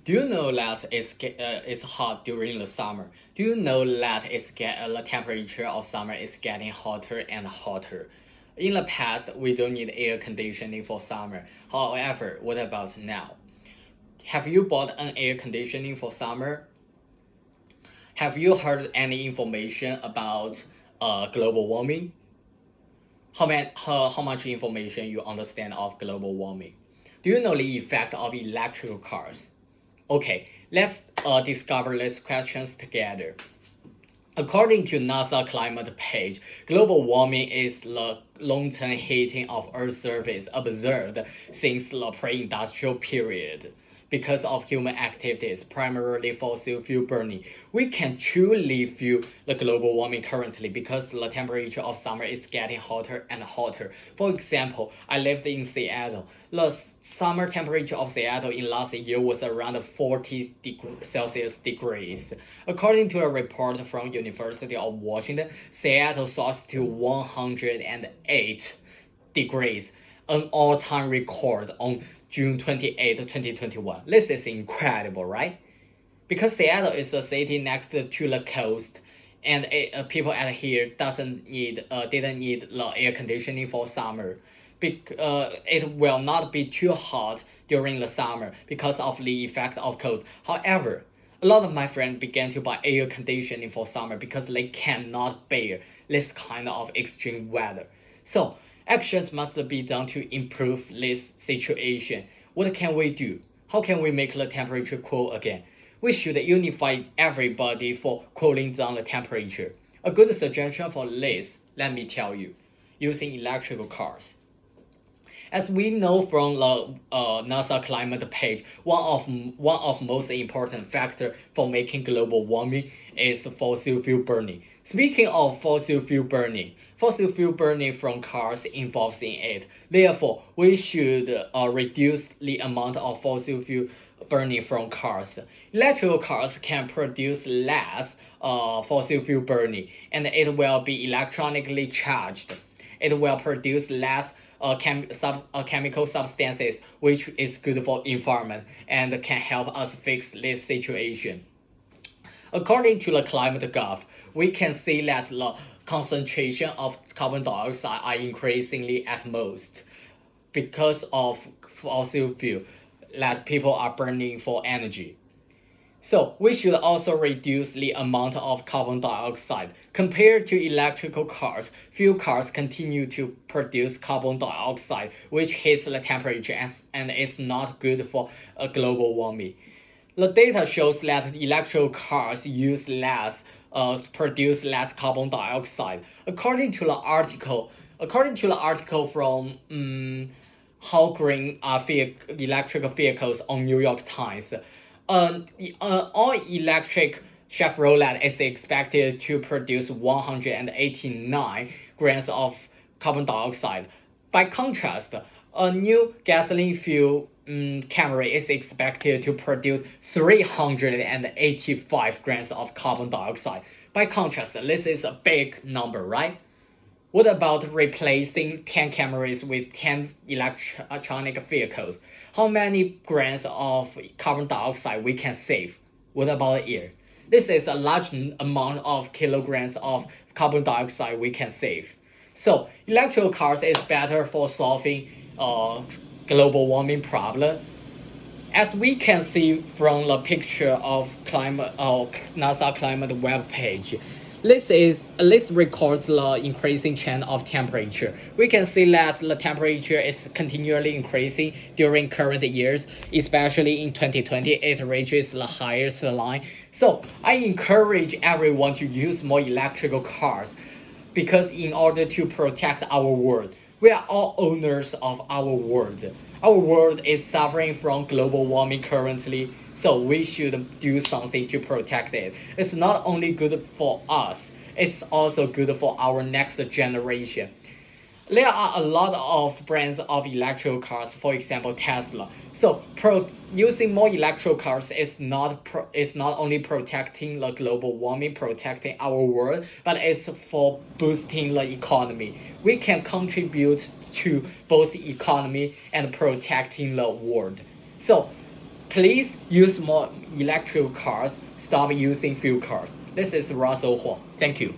Do you know that it's hot during the summer? Do you know that the temperature of summer is getting hotter and hotter? In the past, we don't need air conditioning for summer. However, what about now? Have you bought an air conditioning for summer? Have you heard any information about global warming? How much information you understand of global warming? Do you know the effect of electrical cars? Okay, let's discover these questions together. According to NASA climate page, global warming is the long-term heating of Earth's surface observed since the pre-industrial period. Because of human activities, primarily fossil fuel burning, we can truly feel the global warming currently because the temperature of summer is getting hotter and hotter. For example, I lived in Seattle. The summer temperature of Seattle in last year was around 40 Celsius degrees. According to a report from University of Washington, Seattle soars to 108 degrees, an all-time record on June 28, 2021. This is incredible, right? Because Seattle is a city next to the coast, and people out here didn't need the air conditioning for summer. It will not be too hot during the summer because of the effect of cold. However, a lot of my friends began to buy air conditioning for summer because they cannot bear this kind of extreme weather. So actions must be done to improve this situation. What can we do? How can we make the temperature cool again? We should unify everybody for cooling down the temperature. A good suggestion for this, let me tell you, using electrical cars. As we know from the NASA climate page, one of most important factor for making global warming is fossil fuel burning. Speaking of fossil fuel burning from cars involves in it. Therefore, we should reduce the amount of fossil fuel burning from cars. Electrical cars can produce less fossil fuel burning, and it will be electronically charged. It will produce less chemical substances, which is good for environment and can help us fix this situation. According to the climate graph, we can see that the concentration of carbon dioxide are increasingly at most because of fossil fuel that people are burning for energy. So we should also reduce the amount of carbon dioxide. Compared to electrical cars, fuel cars continue to produce carbon dioxide, which hits the temperature and is not good for global warming. The data shows that electrical cars produce less carbon dioxide. According to the article from How Green Are Electric Vehicles on New York Times, all electric Chevrolet is expected to produce 189 grams of carbon dioxide. By contrast, a new gasoline fuel Camry is expected to produce 385 grams of carbon dioxide. By contrast, this is a big number, right? What about replacing 10 Camrys with 10 electronic vehicles? How many grams of carbon dioxide we can save? What about air? This is a large amount of kilograms of carbon dioxide we can save. So electrical cars is better for solving global warming problem. As we can see from the picture of NASA climate web page, this records the increasing trend of temperature. We can see that the temperature is continually increasing during current years, especially in 2020, it reaches the highest line. So I encourage everyone to use more electrical cars because in order to protect our world, we are all owners of our world. Our world is suffering from global warming currently, so we should do something to protect it. It's not only good for us, it's also good for our next generation. There are a lot of brands of electrical cars, for example Tesla. So using more electrical cars is not only protecting the global warming, protecting our world, but it's for boosting the economy. We can contribute to both the economy and protecting the world. So Please use more electric cars. Stop using fuel cars. This is Russell Huang. Thank you.